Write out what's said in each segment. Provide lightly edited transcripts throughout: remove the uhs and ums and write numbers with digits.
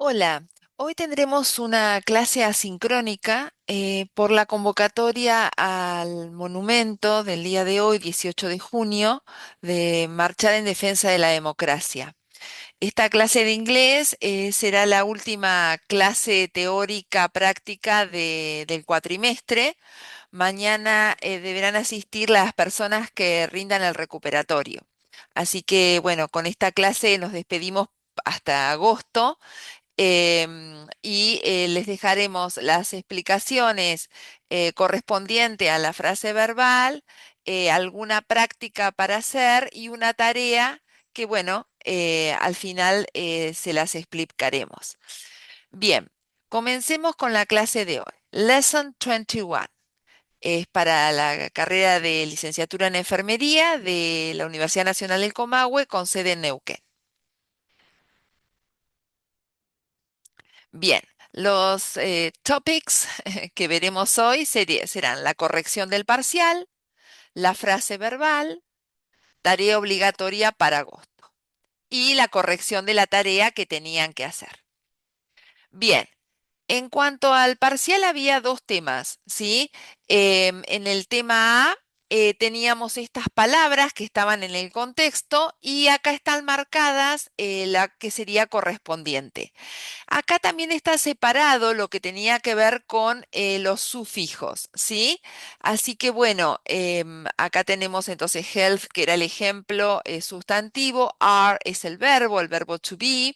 Hola, hoy tendremos una clase asincrónica por la convocatoria al monumento del día de hoy, 18 de junio, de Marchar en Defensa de la Democracia. Esta clase de inglés será la última clase teórica práctica del cuatrimestre. Mañana deberán asistir las personas que rindan el recuperatorio. Así que, bueno, con esta clase nos despedimos hasta agosto y les dejaremos las explicaciones correspondientes a la frase verbal, alguna práctica para hacer y una tarea que, bueno, al final se las explicaremos. Bien, comencemos con la clase de hoy. Lesson 21. Es para la carrera de licenciatura en enfermería de la Universidad Nacional del Comahue con sede en Neuquén. Bien, los topics que veremos hoy serán la corrección del parcial, la frase verbal, tarea obligatoria para agosto y la corrección de la tarea que tenían que hacer. Bien, en cuanto al parcial había dos temas, ¿sí? En el tema A teníamos estas palabras que estaban en el contexto y acá están marcadas la que sería correspondiente. Acá también está separado lo que tenía que ver con los sufijos, ¿sí? Así que bueno, acá tenemos entonces health, que era el ejemplo sustantivo, are es el verbo to be,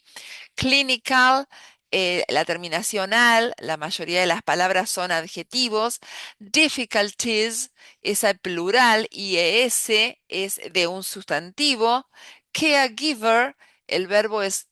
clinical, la terminación al, la mayoría de las palabras son adjetivos, difficulties es al plural, IES es de un sustantivo, caregiver, el verbo es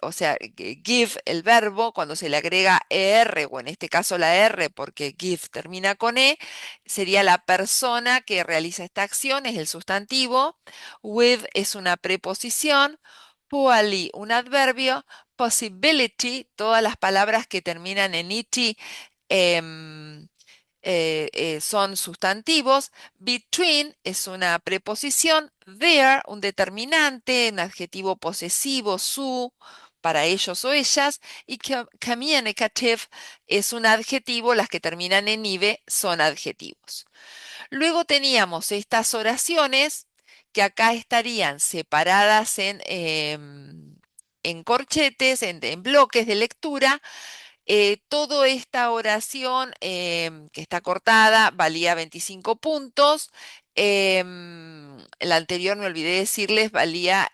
o sea, give el verbo cuando se le agrega ER, o en este caso la R, porque give termina con E, sería la persona que realiza esta acción, es el sustantivo, with es una preposición, poorly un adverbio, possibility, todas las palabras que terminan en ity em, son sustantivos, between es una preposición, there un determinante, un adjetivo posesivo, su, para ellos o ellas, y communicative es un adjetivo, las que terminan en ive son adjetivos. Luego teníamos estas oraciones que acá estarían separadas en corchetes, en bloques de lectura. Toda esta oración que está cortada valía 25 puntos. La anterior, me olvidé decirles, valía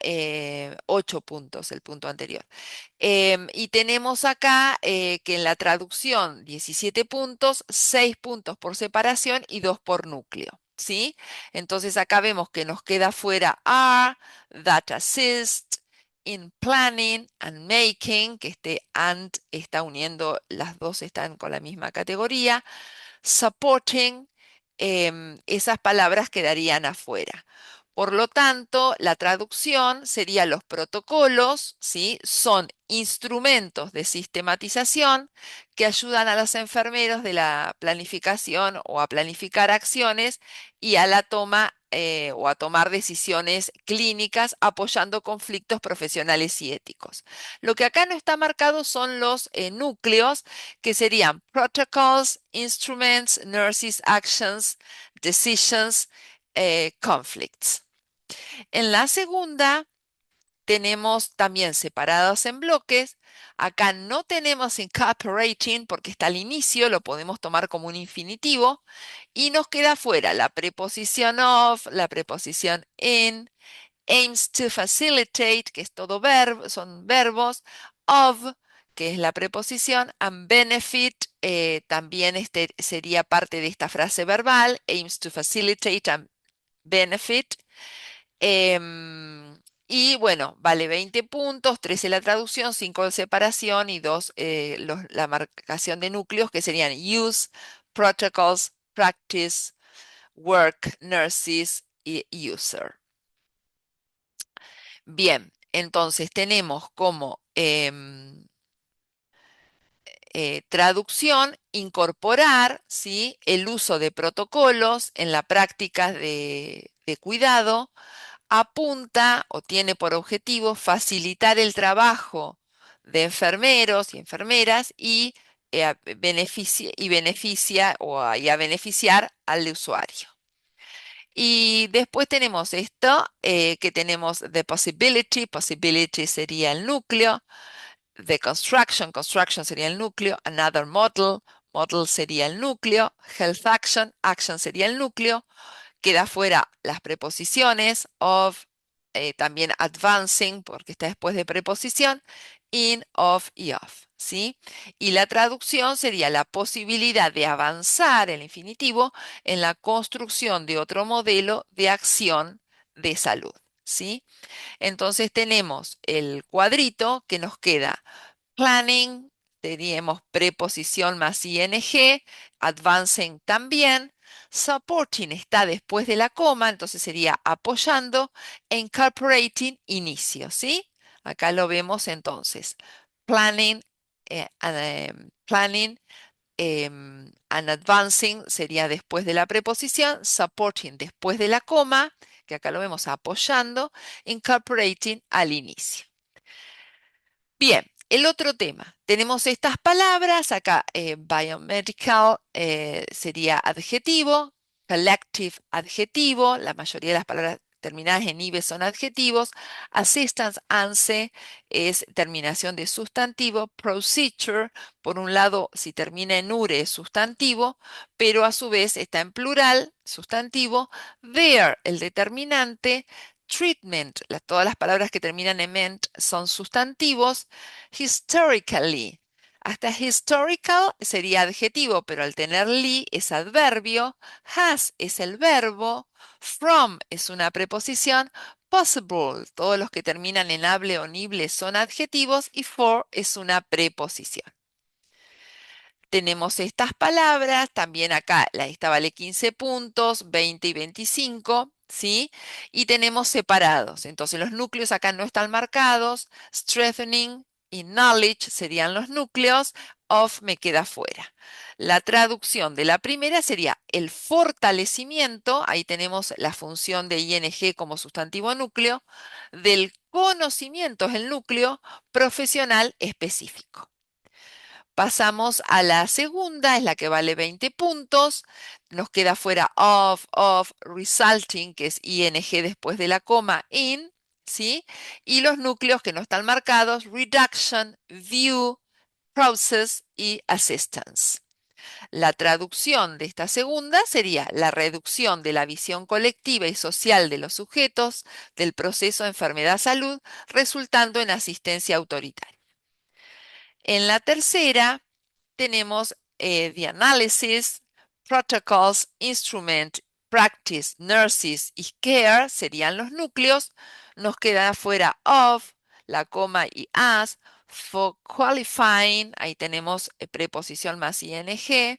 8 puntos, el punto anterior. Y tenemos acá que en la traducción 17 puntos, 6 puntos por separación y 2 por núcleo. ¿Sí? Entonces acá vemos que nos queda fuera are, that assist, in planning and making, que este and está uniendo, las dos están con la misma categoría, supporting, esas palabras quedarían afuera. Por lo tanto, la traducción sería los protocolos, ¿sí? Son instrumentos de sistematización que ayudan a los enfermeros de la planificación o a planificar acciones y a la toma o a tomar decisiones clínicas apoyando conflictos profesionales y éticos. Lo que acá no está marcado son los núcleos que serían protocols, instruments, nurses, actions, decisions, conflicts. En la segunda tenemos también separados en bloques. Acá no tenemos incorporating porque está al inicio, lo podemos tomar como un infinitivo. Y nos queda fuera la preposición of, la preposición in, aims to facilitate, que es todo verbo, son verbos, of, que es la preposición, and benefit, también este sería parte de esta frase verbal, aims to facilitate and benefit. Y bueno, vale 20 puntos, 13 la traducción, 5 de separación y 2 la marcación de núcleos que serían use, protocols, practice, work, nurses y user. Bien, entonces tenemos como traducción incorporar, ¿sí? El uso de protocolos en la práctica de cuidado, apunta o tiene por objetivo facilitar el trabajo de enfermeros y enfermeras beneficia y a beneficiar al usuario. Y después tenemos esto, que tenemos the possibility. Possibility sería el núcleo. The construction sería el núcleo. Another model sería el núcleo. Health action sería el núcleo. Queda fuera las preposiciones of, también advancing, porque está después de preposición, in, of y of, ¿sí? Y la traducción sería la posibilidad de avanzar, el infinitivo, en la construcción de otro modelo de acción de salud, ¿sí? Entonces tenemos el cuadrito que nos queda planning, teníamos preposición más ing, advancing también, supporting está después de la coma, entonces sería apoyando, e incorporating inicio, ¿sí? Acá lo vemos entonces. Planning, planning and advancing sería después de la preposición, supporting después de la coma, que acá lo vemos apoyando, incorporating al inicio. Bien, el otro tema. Tenemos estas palabras. Acá biomedical sería adjetivo, collective adjetivo. La mayoría de las palabras terminadas en ive son adjetivos. Assistance, ANSE, es terminación de sustantivo. Procedure, por un lado, si termina en ure es sustantivo, pero a su vez está en plural, sustantivo. There, el determinante. Treatment, todas las palabras que terminan en ment son sustantivos. Historically, hasta historical sería adjetivo, pero al tener ly es adverbio. Has es el verbo. From es una preposición. Possible, todos los que terminan en able o nible son adjetivos. Y for es una preposición. Tenemos estas palabras, también acá la lista vale 15 puntos, 20 y 25, ¿sí? Y tenemos separados, entonces los núcleos acá no están marcados, strengthening y knowledge serían los núcleos, of me queda fuera. La traducción de la primera sería el fortalecimiento, ahí tenemos la función de ing como sustantivo núcleo, del conocimiento es el núcleo profesional específico. Pasamos a la segunda, es la que vale 20 puntos. Nos queda fuera of, resulting, que es ing después de la coma, in, ¿sí? Y los núcleos que no están marcados, reduction, view, process y assistance. La traducción de esta segunda sería la reducción de la visión colectiva y social de los sujetos del proceso de enfermedad-salud, resultando en asistencia autoritaria. En la tercera tenemos the analysis, protocols, instrument, practice, nurses y care serían los núcleos. Nos queda afuera of, la coma y as. For qualifying, ahí tenemos preposición más ing.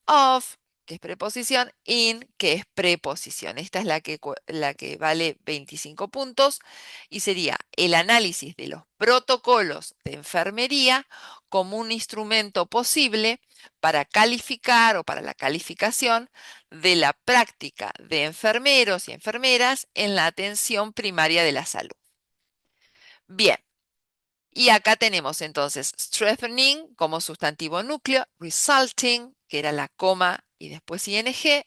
Of, que es preposición, in, que es preposición. Esta es la que vale 25 puntos y sería el análisis de los protocolos de enfermería como un instrumento posible para calificar o para la calificación de la práctica de enfermeros y enfermeras en la atención primaria de la salud. Bien. Y acá tenemos entonces strengthening como sustantivo núcleo, resulting, que era la coma y después ing,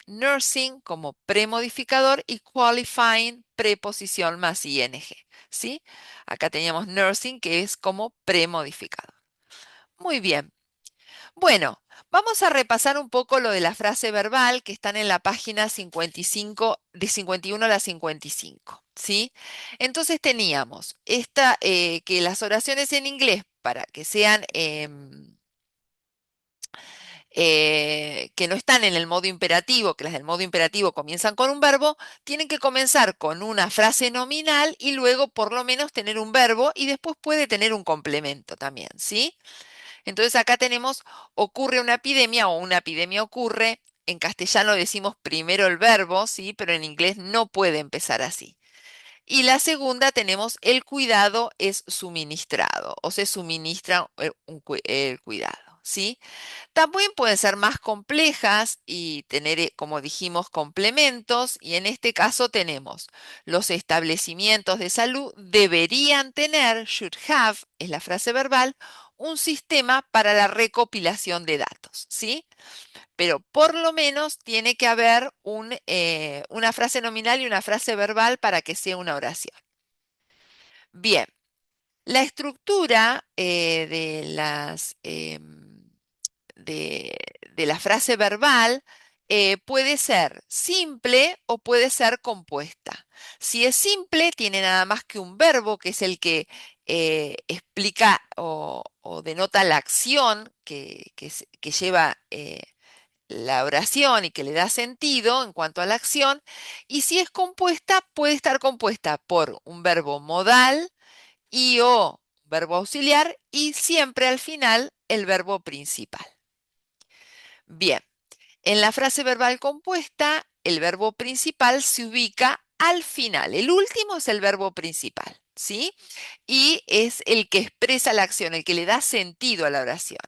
nursing como premodificador y qualifying, preposición más ing, ¿sí? Acá teníamos nursing, que es como premodificador. Muy bien. Bueno, vamos a repasar un poco lo de la frase verbal que están en la página 55, de 51 a la 55, ¿sí? Entonces teníamos que las oraciones en inglés, para que sean, que no están en el modo imperativo, que las del modo imperativo comienzan con un verbo, tienen que comenzar con una frase nominal y luego por lo menos tener un verbo y después puede tener un complemento también, ¿sí? Entonces acá tenemos ocurre una epidemia o una epidemia ocurre. En castellano decimos primero el verbo, ¿sí? Pero en inglés no puede empezar así. Y la segunda tenemos el cuidado es suministrado o se suministra el cuidado, ¿sí? También pueden ser más complejas y tener, como dijimos, complementos, y en este caso tenemos los establecimientos de salud deberían tener, should have, es la frase verbal, un sistema para la recopilación de datos, ¿sí? Pero por lo menos tiene que haber una frase nominal y una frase verbal para que sea una oración. Bien, la estructura de, de la frase verbal puede ser simple o puede ser compuesta. Si es simple, tiene nada más que un verbo, que es el que explica o denota la acción que lleva la oración y que le da sentido en cuanto a la acción. Y si es compuesta, puede estar compuesta por un verbo modal y o verbo auxiliar y siempre al final el verbo principal. Bien, en la frase verbal compuesta, el verbo principal se ubica al final. El último es el verbo principal, ¿sí? Y es el que expresa la acción, el que le da sentido a la oración.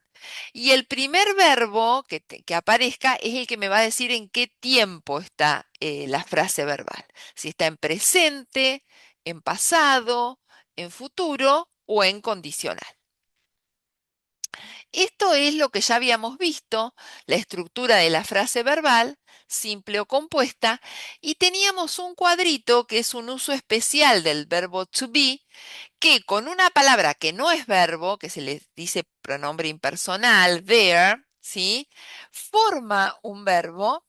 Y el primer verbo que aparezca es el que me va a decir en qué tiempo está la frase verbal. Si está en presente, en pasado, en futuro o en condicional. Esto es lo que ya habíamos visto, la estructura de la frase verbal, simple o compuesta, y teníamos un cuadrito que es un uso especial del verbo to be, que con una palabra que no es verbo, que se le dice pronombre impersonal, there, ¿sí? Forma un verbo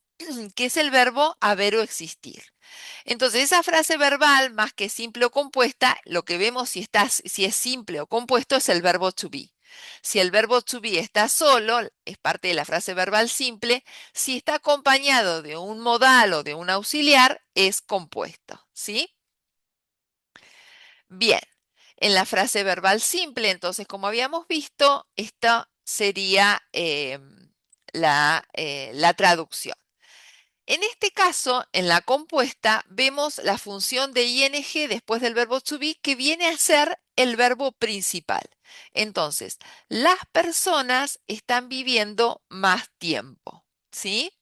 que es el verbo haber o existir. Entonces, esa frase verbal, más que simple o compuesta, lo que vemos si es simple o compuesto es el verbo to be. Si el verbo to be está solo, es parte de la frase verbal simple. Si está acompañado de un modal o de un auxiliar, es compuesto, ¿sí? Bien, en la frase verbal simple, entonces, como habíamos visto, esta sería la traducción. En este caso, en la compuesta, vemos la función de ing después del verbo to be que viene a ser el verbo principal. Entonces, las personas están viviendo más tiempo, ¿sí?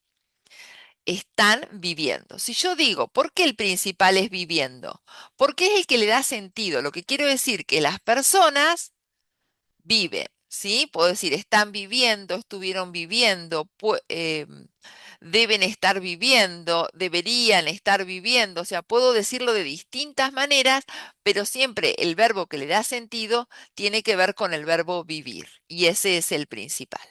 Están viviendo. Si yo digo, ¿por qué el principal es viviendo? Porque es el que le da sentido. Lo que quiero decir que las personas viven, ¿sí? Puedo decir, están viviendo, estuvieron viviendo, deben estar viviendo, deberían estar viviendo, o sea, puedo decirlo de distintas maneras, pero siempre el verbo que le da sentido tiene que ver con el verbo vivir, y ese es el principal.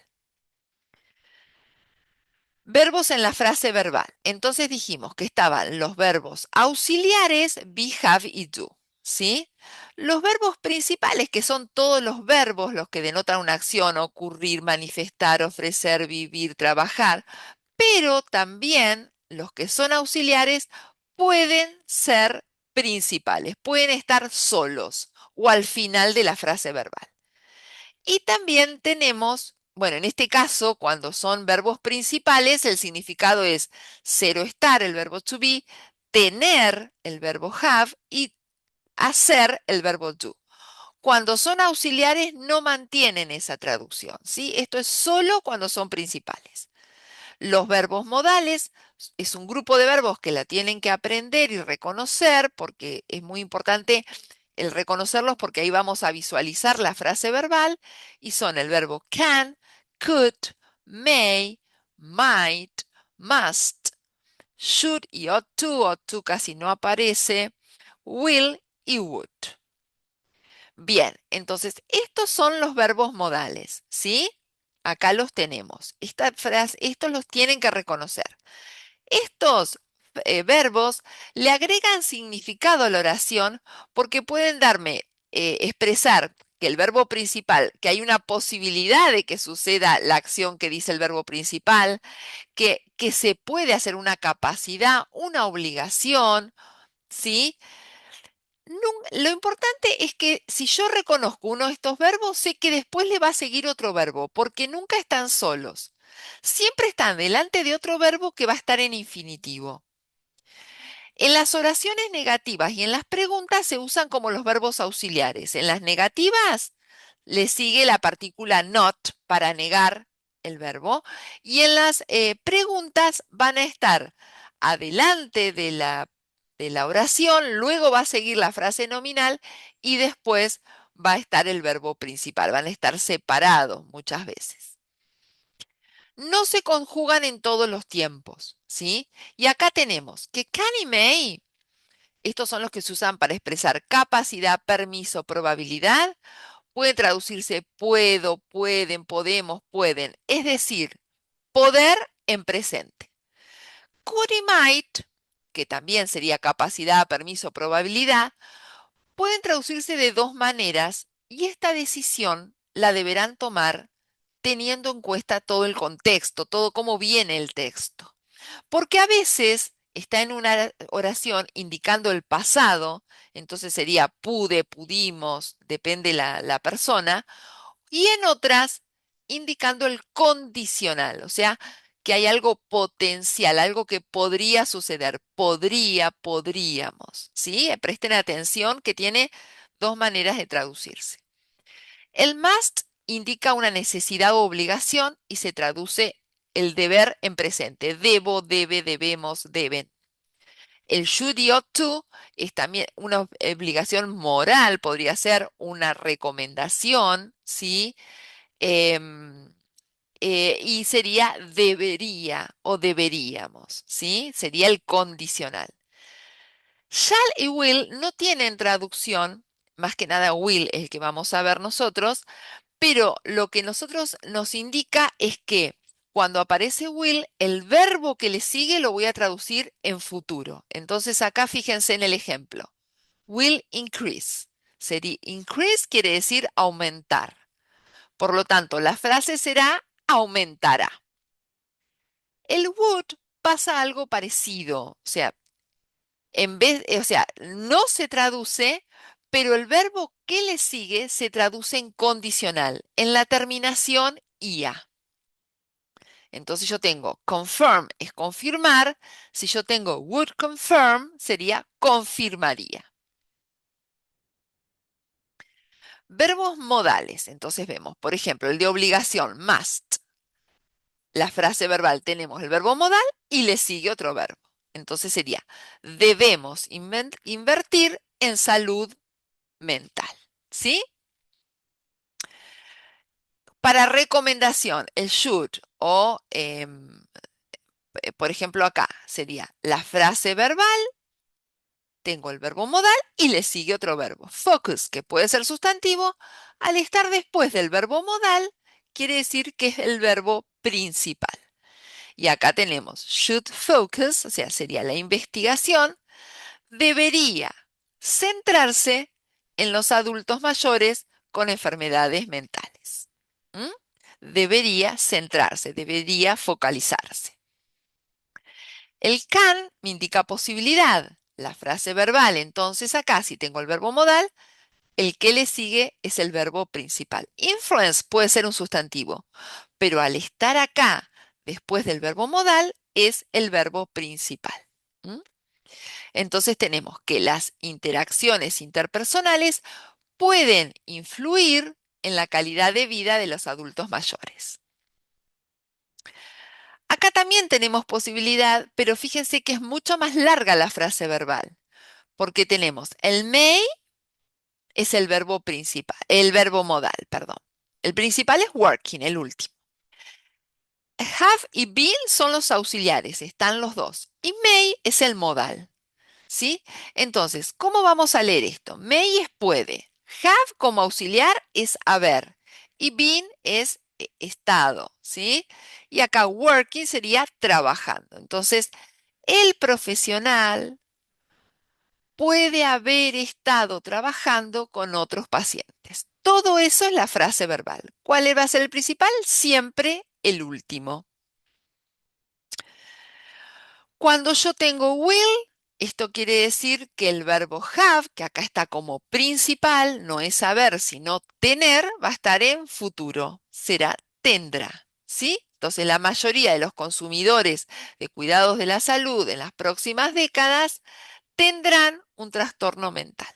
Verbos en la frase verbal. Entonces dijimos que estaban los verbos auxiliares, be, have y do, ¿sí? Los verbos principales, que son todos los verbos, los que denotan una acción, ocurrir, manifestar, ofrecer, vivir, trabajar, pero también los que son auxiliares pueden ser principales, pueden estar solos o al final de la frase verbal. Y también tenemos, bueno, en este caso, cuando son verbos principales, el significado es ser o estar, el verbo to be, tener, el verbo have, y hacer, el verbo do. Cuando son auxiliares no mantienen esa traducción, ¿sí? Esto es solo cuando son principales. Los verbos modales es un grupo de verbos que la tienen que aprender y reconocer porque es muy importante el reconocerlos porque ahí vamos a visualizar la frase verbal y son el verbo can, could, may, might, must, should y ought to casi no aparece, will y would. Bien, entonces estos son los verbos modales, ¿sí? Acá los tenemos. Esta frase, estos los tienen que reconocer. Estos verbos le agregan significado a la oración porque pueden expresar que el verbo principal, que hay una posibilidad de que suceda la acción que dice el verbo principal, que se puede hacer una capacidad, una obligación, ¿sí? Lo importante es que si yo reconozco uno de estos verbos, sé que después le va a seguir otro verbo, porque nunca están solos. Siempre están delante de otro verbo que va a estar en infinitivo. En las oraciones negativas y en las preguntas se usan como los verbos auxiliares. En las negativas Le sigue la partícula not para negar el verbo. Y en las preguntas van a estar adelante de la oración, luego va a seguir la frase nominal y después va a estar el verbo principal. Van a estar separados muchas veces. No se conjugan en todos los tiempos, ¿sí? Y acá tenemos que can y may, estos son los que se usan para expresar capacidad, permiso, probabilidad. Puede traducirse puedo, pueden, podemos, pueden. Es decir, poder en presente. Could y might, que también sería capacidad, permiso, probabilidad, pueden traducirse de dos maneras y esta decisión la deberán tomar teniendo en cuenta todo el contexto, todo cómo viene el texto. Porque a veces está en una oración indicando el pasado, entonces sería pude, pudimos, depende la persona, y en otras indicando el condicional, o sea, que hay algo potencial, algo que podría suceder, podría, podríamos, ¿sí? Presten atención que tiene dos maneras de traducirse. El must indica una necesidad o obligación y se traduce el deber en presente. Debo, debe, debemos, deben. El should y ought to es también una obligación moral, podría ser una recomendación, ¿sí? Em, y sería debería o deberíamos, ¿sí? Sería el condicional. Shall y will no tienen traducción, más que nada will es el que vamos a ver nosotros, pero lo que nosotros nos indica es que cuando aparece will, el verbo que le sigue lo voy a traducir en futuro. Entonces acá fíjense en el ejemplo. Will increase. Sería increase quiere decir aumentar. Por lo tanto, la frase será aumentará. El would pasa algo parecido, o sea, o sea, no se traduce, pero el verbo que le sigue se traduce en condicional, en la terminación ia. Entonces yo tengo confirm es confirmar, si yo tengo would confirm sería confirmaría. Verbos modales, entonces vemos, por ejemplo, el de obligación, must. La frase verbal tenemos el verbo modal y le sigue otro verbo. Entonces sería, debemos invertir en salud mental. ¿Sí? Para recomendación, el should o, por ejemplo, acá sería la frase verbal, tengo el verbo modal y le sigue otro verbo. Focus, que puede ser sustantivo, al estar después del verbo modal, quiere decir que es el verbo principal. Y acá tenemos should focus, o sea, sería la investigación, debería centrarse en los adultos mayores con enfermedades mentales. ¿Mm? Debería centrarse, debería focalizarse. El can me indica posibilidad. La frase verbal, entonces acá si tengo el verbo modal, el que le sigue es el verbo principal. Influence puede ser un sustantivo, pero al estar acá después del verbo modal es el verbo principal. ¿Mm? Entonces tenemos que las interacciones interpersonales pueden influir en la calidad de vida de los adultos mayores. Acá también tenemos posibilidad, pero fíjense que es mucho más larga la frase verbal, porque tenemos el may es el verbo principal, el verbo modal, perdón. El principal es working, el último. Have y been son los auxiliares, están los dos. Y may es el modal, ¿sí? Entonces, ¿cómo vamos a leer esto? May es puede. Have como auxiliar es haber. Y been es estado, ¿sí? Y acá working sería trabajando. Entonces, el profesional puede haber estado trabajando con otros pacientes. Todo eso es la frase verbal. ¿Cuál va a ser el principal? Siempre el último. Cuando yo tengo will, esto quiere decir que el verbo have, que acá está como principal, no es saber, sino tener, va a estar en futuro. Será tendrá, ¿sí? Entonces, la mayoría de los consumidores de cuidados de la salud en las próximas décadas tendrán un trastorno mental.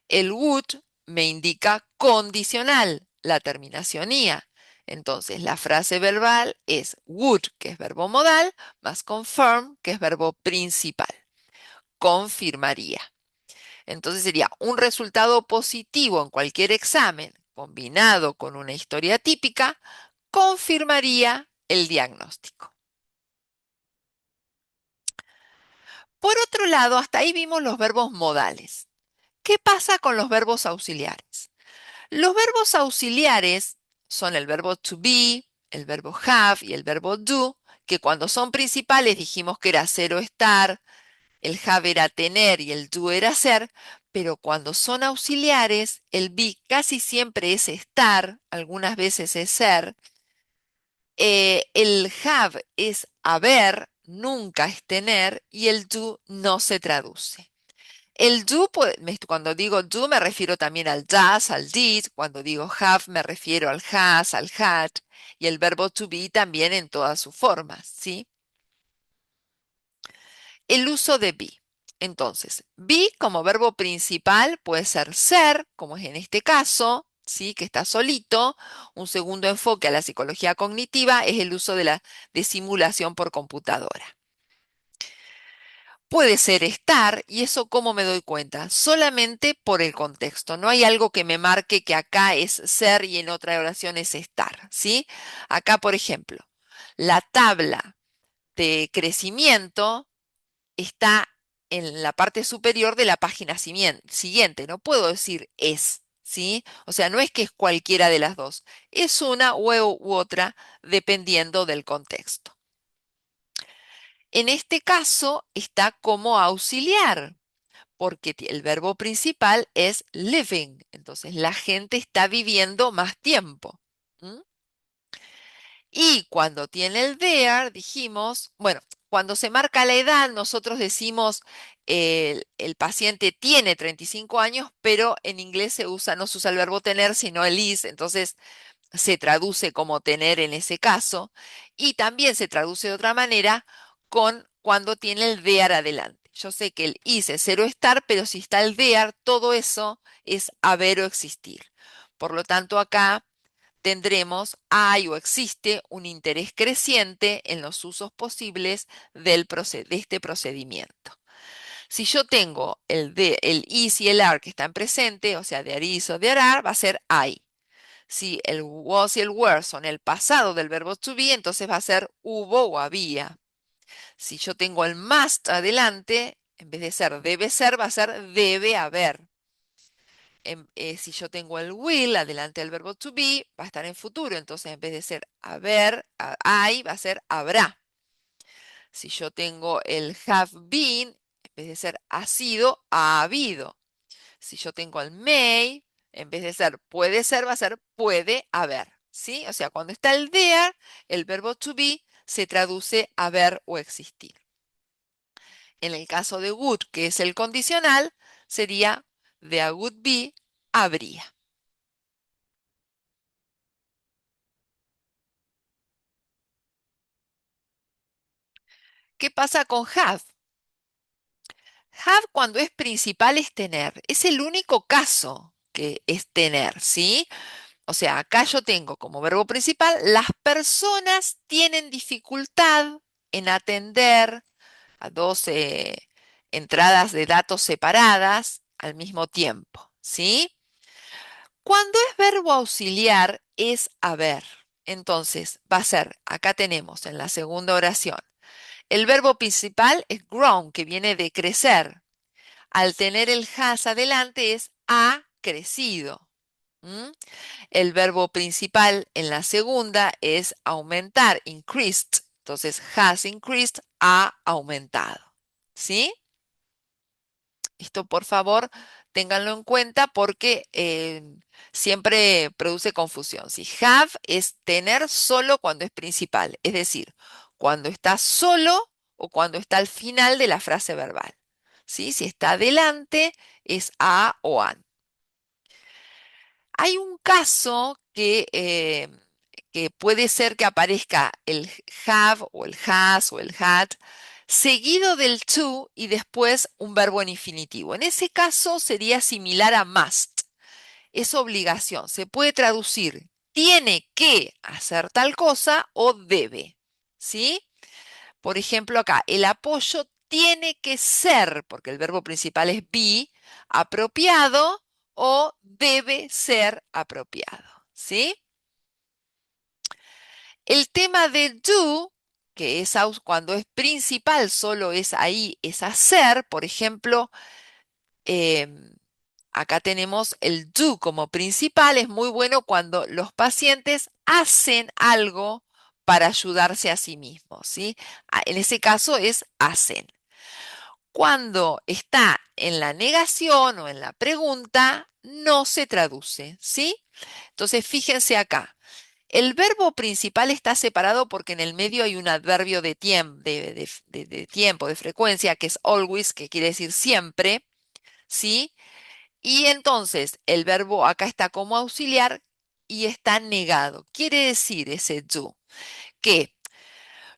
El would me indica condicional, la terminación ia. Entonces, la frase verbal es would, que es verbo modal, más confirm, que es verbo principal. Confirmaría. Entonces sería un resultado positivo en cualquier examen combinado con una historia típica, confirmaría el diagnóstico. Por otro lado, hasta ahí vimos los verbos modales. ¿Qué pasa con los verbos auxiliares? Los verbos auxiliares son el verbo to be, el verbo have y el verbo do, que cuando son principales dijimos que era ser o estar, el have era tener y el do era ser, pero cuando son auxiliares, el be casi siempre es estar, algunas veces es ser, el have es haber, nunca es tener, y el do no se traduce. El do, cuando digo do me refiero también al does, al did, cuando digo have me refiero al has, al had, y el verbo to be también en todas sus formas, ¿sí? El uso de be. Entonces, be como verbo principal puede ser, como es en este caso, ¿sí? Que está solito. Un segundo enfoque a la psicología cognitiva es el uso de simulación por computadora. Puede ser estar, y eso cómo me doy cuenta, solamente por el contexto. No hay algo que me marque que acá es ser y en otra oración es estar, ¿sí? Acá, por ejemplo, la tabla de crecimiento está en la parte superior de la página siguiente. No puedo decir es, ¿sí? O sea, no es que es cualquiera de las dos. Es una u otra dependiendo del contexto. En este caso está como auxiliar, porque el verbo principal es living. Entonces, la gente está viviendo más tiempo. ¿M? Y cuando tiene el there, dijimos, bueno, cuando se marca la edad, nosotros decimos el paciente tiene 35 años, pero en inglés no se usa el verbo tener, sino el is, entonces se traduce como tener en ese caso, y también se traduce de otra manera con cuando tiene el there adelante. Yo sé que el is es cero estar, pero si está el there, todo eso es haber o existir. Por lo tanto, acá tendremos, hay o existe un interés creciente en los usos posibles de este procedimiento. Si yo tengo el is y el are que están presentes, o sea, de is o de are, va a ser I. Si el was y el were son el pasado del verbo to be, entonces va a ser hubo o había. Si yo tengo el must adelante, en vez de ser debe ser, va a ser debe haber. Si yo tengo el will adelante del verbo to be, va a estar en futuro. Entonces, en vez de ser haber, hay, va a ser habrá. Si yo tengo el have been, en vez de ser ha sido, ha habido. Si yo tengo el may, en vez de ser, va a ser puede haber. ¿Sí? O sea, cuando está el there, el verbo to be se traduce haber o existir. En el caso de would, que es el condicional, sería there would be, habría. ¿Qué pasa con have? Have cuando es principal es tener. Es el único caso que es tener, ¿sí? O sea, acá yo tengo como verbo principal, las personas tienen dificultad en atender a dos entradas de datos separadas al mismo tiempo, ¿sí? Cuando es verbo auxiliar es haber. Entonces, va a ser, acá tenemos en la segunda oración, el verbo principal es grown, que viene de crecer. Al tener el has adelante es ha crecido. ¿M? El verbo principal en la segunda es aumentar, increased. Entonces, has increased, ha aumentado. ¿Sí? Esto, por favor, ténganlo en cuenta porque siempre produce confusión. Si have es tener solo cuando es principal, es decir, cuando está solo o cuando está al final de la frase verbal. ¿Sí? Si está adelante es a o an. Hay un caso que puede ser que aparezca el have o el has o el had seguido del to y después un verbo en infinitivo. En ese caso sería similar a must. es obligación. Se puede traducir tiene que hacer tal cosa o debe. ¿Sí? Por ejemplo, acá, el apoyo tiene que ser, porque el verbo principal es be, apropiado o debe ser apropiado. ¿Sí? El tema de do, que es cuando es principal, solo es ahí, es hacer. Por ejemplo, em, acá tenemos el do como principal. Es muy bueno cuando los pacientes hacen algo para ayudarse a sí mismos, ¿sí? En ese caso es hacen. Cuando está en la negación o en la pregunta, no se traduce, ¿sí? Entonces, fíjense acá. El verbo principal está separado porque en el medio hay un adverbio de, de tiempo, de frecuencia, que es always, que quiere decir siempre, ¿sí? Y entonces el verbo acá está como auxiliar y está negado. Quiere decir ese do que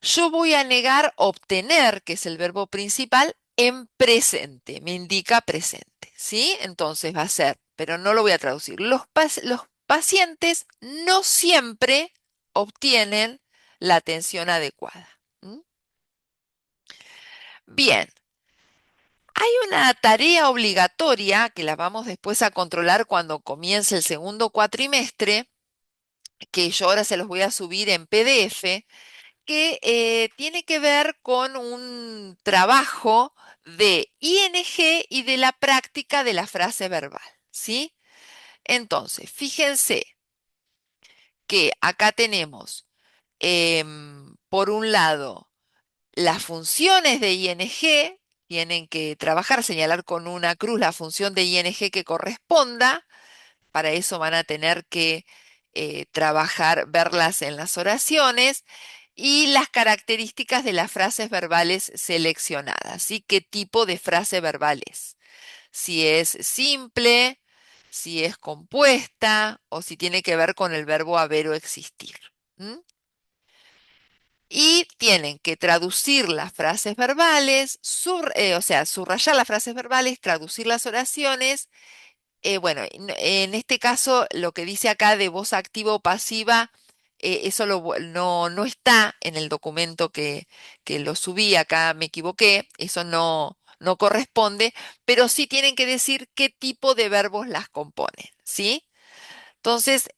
yo voy a negar obtener, que es el verbo principal, en presente, me indica presente, ¿sí? Entonces va a ser, pero no lo voy a traducir. Los pacientes no siempre obtienen la atención adecuada. ¿M? Bien, hay una tarea obligatoria que la vamos después a controlar cuando comience el segundo cuatrimestre, que yo ahora se los voy a subir en PDF, que tiene que ver con un trabajo de ING y de la práctica de la frase verbal, ¿sí? Entonces, fíjense que acá tenemos, por un lado, las funciones de ING, tienen que trabajar, señalar con una cruz la función de ING que corresponda. Para eso van a tener que trabajar, verlas en las oraciones y las características de las frases verbales seleccionadas. ¿Sí? ¿Qué tipo de frase verbal es? Si es simple, si es compuesta o si tiene que ver con el verbo haber o existir. ¿M? Y tienen que traducir las frases verbales, o sea, subrayar las frases verbales, traducir las oraciones. Bueno, en este caso, lo que dice acá de voz activa o pasiva, eso no está en el documento que lo subí, acá me equivoqué, eso no corresponde, pero sí tienen que decir qué tipo de verbos las componen, ¿sí? Entonces,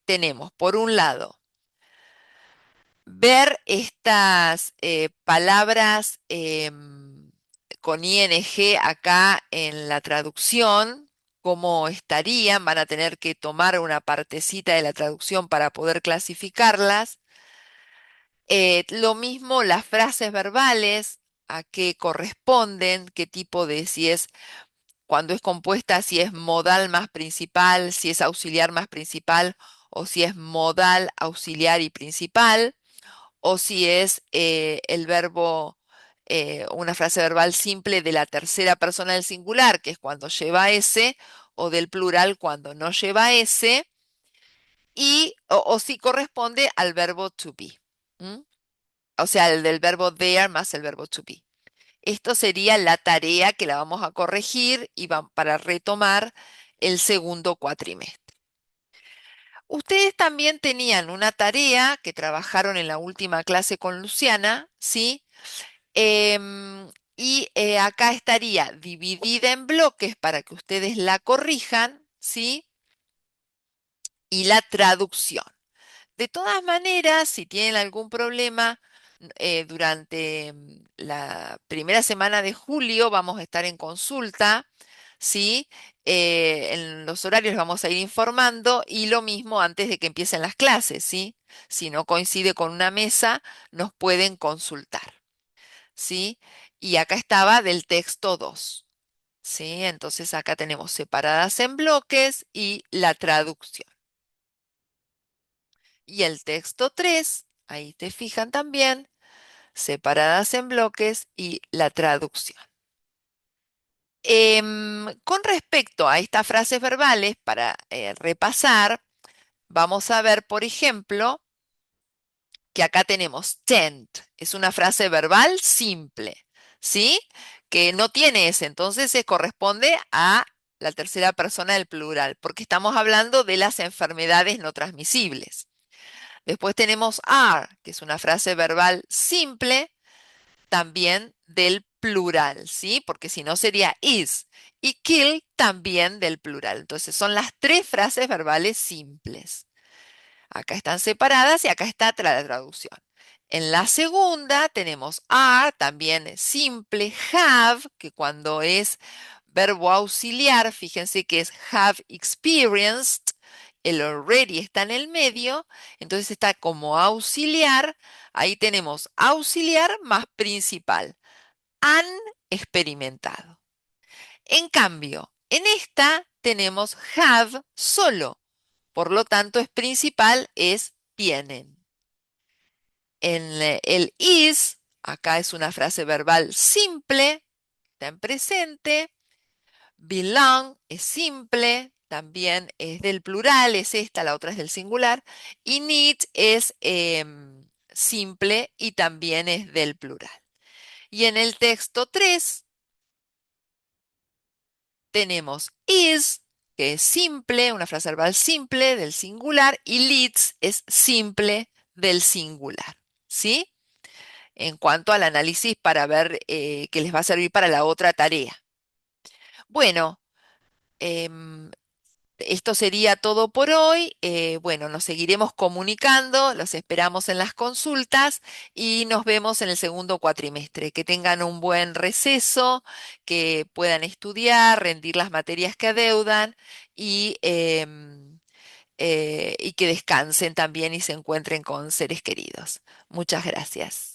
tenemos, por un lado, ver estas palabras con ing acá en la traducción, cómo estarían, van a tener que tomar una partecita de la traducción para poder clasificarlas. Lo mismo las frases verbales, a qué corresponden, qué tipo de, si es cuando es compuesta, si es modal más principal, si es auxiliar más principal o si es modal, auxiliar y principal o si es el verbo, una frase verbal simple de la tercera persona del singular, que es cuando lleva S, o del plural cuando no lleva S, o si corresponde al verbo to be. ¿M? O sea, el del verbo there más el verbo to be. Esto sería la tarea que la vamos a corregir y para retomar el segundo cuatrimestre. Ustedes también tenían una tarea que trabajaron en la última clase con Luciana, ¿sí? Y acá estaría dividida en bloques para que ustedes la corrijan, ¿sí? Y la traducción. De todas maneras, si tienen algún problema, durante la primera semana de julio vamos a estar en consulta, ¿sí? En los horarios vamos a ir informando y lo mismo antes de que empiecen las clases, ¿sí? Si no coincide con una mesa, nos pueden consultar. ¿Sí? Y acá estaba del texto 2, ¿sí? Entonces acá tenemos separadas en bloques y la traducción. Y el texto 3, ahí te fijan también, separadas en bloques y la traducción. Con respecto a estas frases verbales, para repasar, vamos a ver, por ejemplo, que acá tenemos tend, es una frase verbal simple, ¿sí? Que no tiene ese, entonces se corresponde a la tercera persona del plural, porque estamos hablando de las enfermedades no transmisibles. Después tenemos are, que es una frase verbal simple, también del plural, ¿sí? Porque si no sería is. Y kill también del plural. Entonces son las tres frases verbales simples. Acá están separadas y acá está la traducción. En la segunda tenemos are, también es simple, have, que cuando es verbo auxiliar, fíjense que es have experienced, el already está en el medio, entonces está como auxiliar, ahí tenemos auxiliar más principal, han experimentado. En cambio, en esta tenemos have solo, por lo tanto es principal, es tienen. En el is, acá es una frase verbal simple, está en presente. Belong es simple, también es del plural, es esta, la otra es del singular. Y need es simple y también es del plural. Y en el texto 3 tenemos is, que es simple, una frase verbal simple del singular, y leads es simple del singular. ¿Sí? En cuanto al análisis para ver que les va a servir para la otra tarea. Bueno, em, esto sería todo por hoy. Bueno, nos seguiremos comunicando, los esperamos en las consultas y nos vemos en el segundo cuatrimestre. Que tengan un buen receso, que puedan estudiar, rendir las materias que adeudan y que descansen también y se encuentren con seres queridos. Muchas gracias.